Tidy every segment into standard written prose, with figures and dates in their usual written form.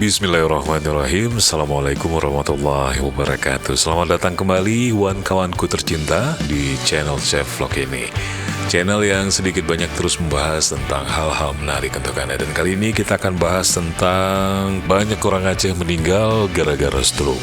Bismillahirrahmanirrahim. Assalamualaikum warahmatullahi wabarakatuh. Selamat datang kembali kawan-kawanku tercinta di channel Chef Vlog ini, channel yang sedikit banyak terus membahas tentang hal-hal menarik untuk Anda. Dan kali ini kita akan bahas tentang banyak orang Aceh meninggal gara-gara stroke.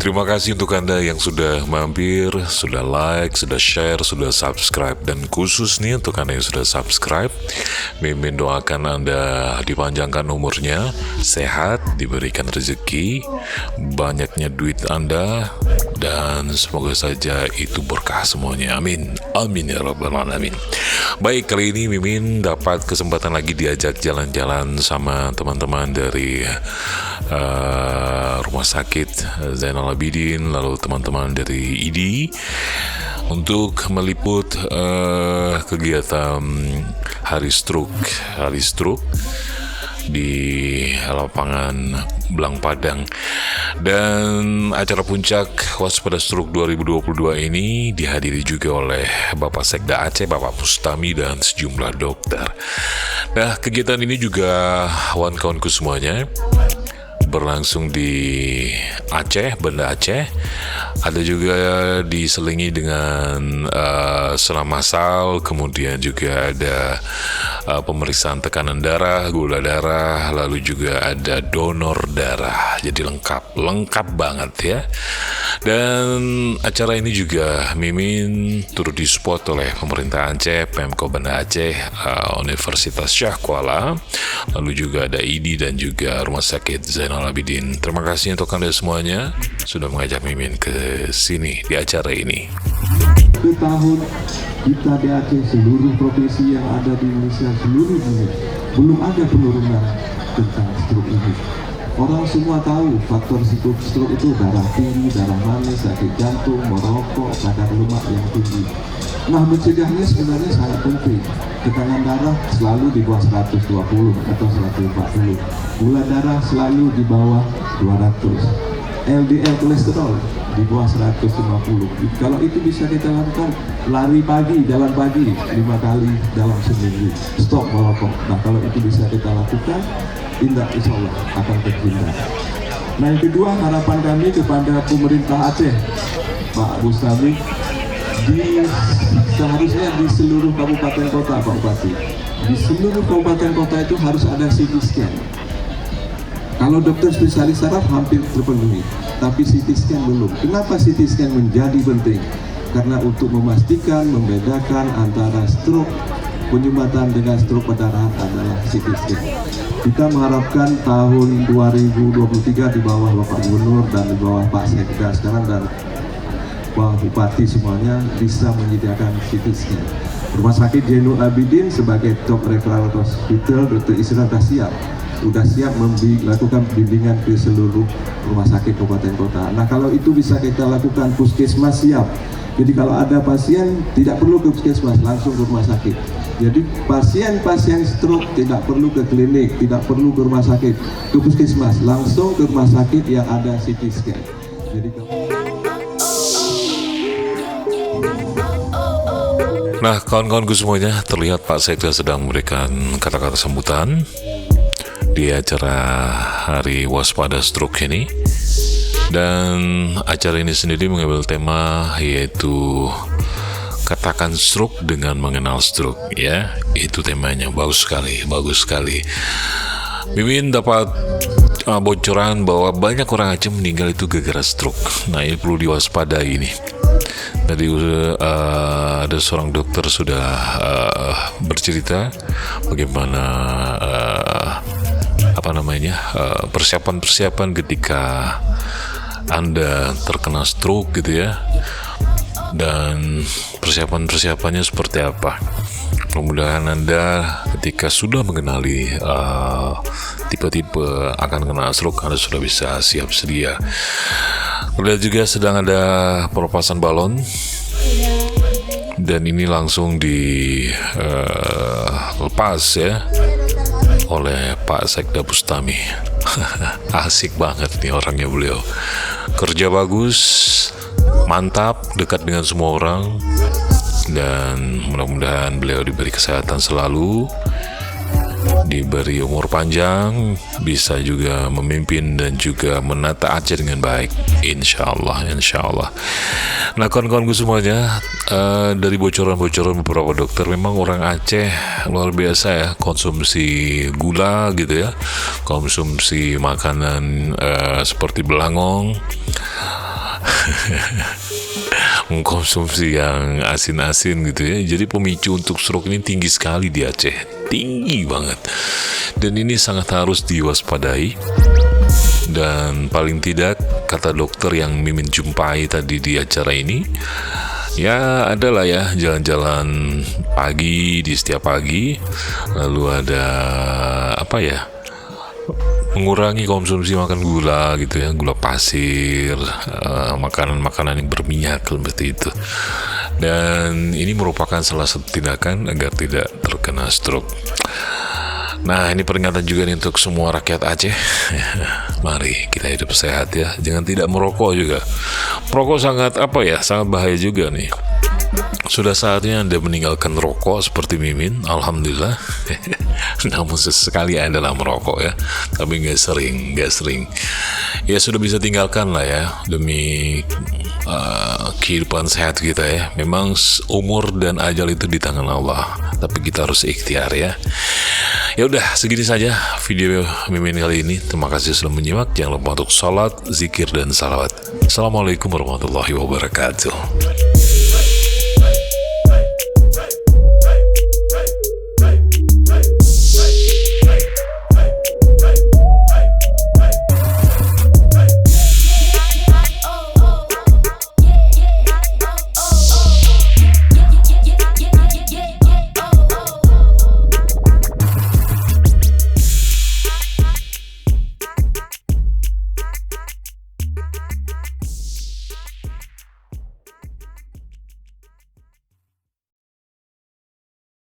Terima kasih untuk Anda yang sudah mampir, sudah like, sudah share, sudah subscribe. Dan khusus nih untuk Anda yang sudah subscribe, Mimin doakan Anda dipanjangkan umurnya, sehat, diberikan rezeki, banyaknya duit Anda, dan semoga saja itu berkah semuanya. Amin. Amin ya rabbal alamin. Baik, kali ini Mimin dapat kesempatan lagi diajak jalan-jalan sama teman-teman dari Rumah Sakit Zainal Abidin, lalu teman-teman dari ID untuk meliput kegiatan Hari Stroke di lapangan Belang Padang. Dan acara puncak Waspada Stroke 2022 ini dihadiri juga oleh Bapak Sekda Aceh, Bapak Bustami, dan sejumlah dokter. Nah, kegiatan ini juga kawan-kawanku semuanya berlangsung di Aceh, Banda Aceh. Ada juga diselingi dengan senam massal, kemudian juga ada pemeriksaan tekanan darah, gula darah, lalu juga ada donor darah. Jadi lengkap banget ya. Dan acara ini juga Mimin turut disupport oleh pemerintah Aceh, Pemko Banda Aceh, Universitas Syah Kuala, lalu juga ada ID dan juga Rumah Sakit Zainal Abidin. Terima kasih untuk Anda semuanya sudah mengajak Mimin ke sini di acara ini. Ke tahun kita di Aceh, seluruh provinsi yang ada di Indonesia, seluruh dunia, belum ada penurunan tentang stroke ini. Orang semua tahu faktor stroke itu darah tinggi, darah manis, sakit jantung, merokok, kadar lemak yang tinggi. Nah, mencegahnya sebenarnya sangat penting. Tekanan darah selalu di bawah 120 atau 140. Gula darah selalu di bawah 200. LDL kolesterol di bawah 150. Kalau itu bisa kita lakukan, lari pagi, jalan pagi 5 kali dalam seminggu, stop merokok. Nah, kalau itu bisa kita lakukan, insya Allah akan terhindar. Nah, yang kedua, harapan kami kepada pemerintah Aceh, Pak Bustami, seharusnya di seluruh kabupaten kota, Pak Bupati, di seluruh kabupaten kota itu harus ada CT scan. Kalau dokter spesialis saraf hampir terpenuhi, tapi CT scan belum. Kenapa CT scan menjadi penting? Karena untuk memastikan, membedakan antara stroke penyumbatan dengan stroke perdarahan adalah CT scan. Kita mengharapkan tahun 2023 di bawah Bapak Gubernur dan di bawah Pak Sekda sekarang dan Pak Bupati semuanya bisa menyediakan CT scan. Rumah Sakit Zainal Abidin sebagai top referral hospital, Dr. Isra sudah siap melakukan bimbingan ke seluruh rumah sakit kabupaten kota. Nah, kalau itu bisa kita lakukan, puskesmas siap. Jadi kalau ada pasien tidak perlu ke puskesmas, langsung ke rumah sakit. Jadi pasien-pasien stroke tidak perlu ke klinik, tidak perlu ke rumah sakit, ke puskesmas, langsung ke rumah sakit yang ada CT scan. Jadi Nah, kawan-kawanku semuanya, terlihat Pak Sekda sedang memberikan kata-kata sambutan di acara Hari Waspada Stroke ini. Dan acara ini sendiri mengambil tema yaitu katakan stroke dengan mengenal stroke, ya. Itu temanya, bagus sekali. Mimin dapat bocoran bahwa banyak orang Aceh meninggal itu gara-gara stroke. Nah, ini perlu diwaspadai ini. Tadi ada seorang dokter sudah bercerita bagaimana persiapan ketika Anda terkena stroke gitu ya, dan persiapannya seperti apa. Mudah-mudahan Anda ketika sudah mengenali tipe-tipe akan kena stroke, Anda sudah bisa siap sedia. Kemudian juga sedang ada pelepasan balon dan ini langsung dilepas ya oleh Pak Sekda Bustami. Asik banget nih orangnya beliau, kerja bagus, mantap, dekat dengan semua orang, dan mudah-mudahan beliau diberi kesehatan selalu, diberi umur panjang, bisa juga memimpin dan juga menata Aceh dengan baik, insya Allah. Nah, kawan-kawanku semuanya, dari bocoran-bocoran beberapa dokter, memang orang Aceh luar biasa ya, konsumsi gula gitu ya, konsumsi makanan seperti belangong, mengkonsumsi yang asin-asin gitu ya. Jadi pemicu untuk stroke ini tinggi sekali di Aceh, tinggi banget, dan ini sangat harus diwaspadai. Dan paling tidak, kata dokter yang Mimin jumpai tadi di acara ini, ya adalah ya jalan-jalan pagi di setiap pagi, lalu ada apa ya, mengurangi konsumsi makan gula gitu ya, gula pasir, makanan-makanan yang berminyak seperti itu. Dan ini merupakan salah satu tindakan agar tidak terkena stroke. Nah, ini peringatan juga nih untuk semua rakyat Aceh. Mari kita hidup sehat ya, jangan tidak merokok juga. Merokok sangat sangat bahaya juga nih. Sudah saatnya Anda meninggalkan rokok seperti Mimin, alhamdulillah. Namun sesekali adalah merokok ya, tapi nggak sering. Ya sudah bisa tinggalkan lah ya, demi kehidupan sehat kita ya. Memang umur dan ajal itu di tangan Allah, tapi kita harus ikhtiar ya. Ya udah, segini saja video Mimin kali ini. Terima kasih sudah menyimak. Jangan lupa untuk salat, zikir, dan salawat. Assalamualaikum warahmatullahi wabarakatuh.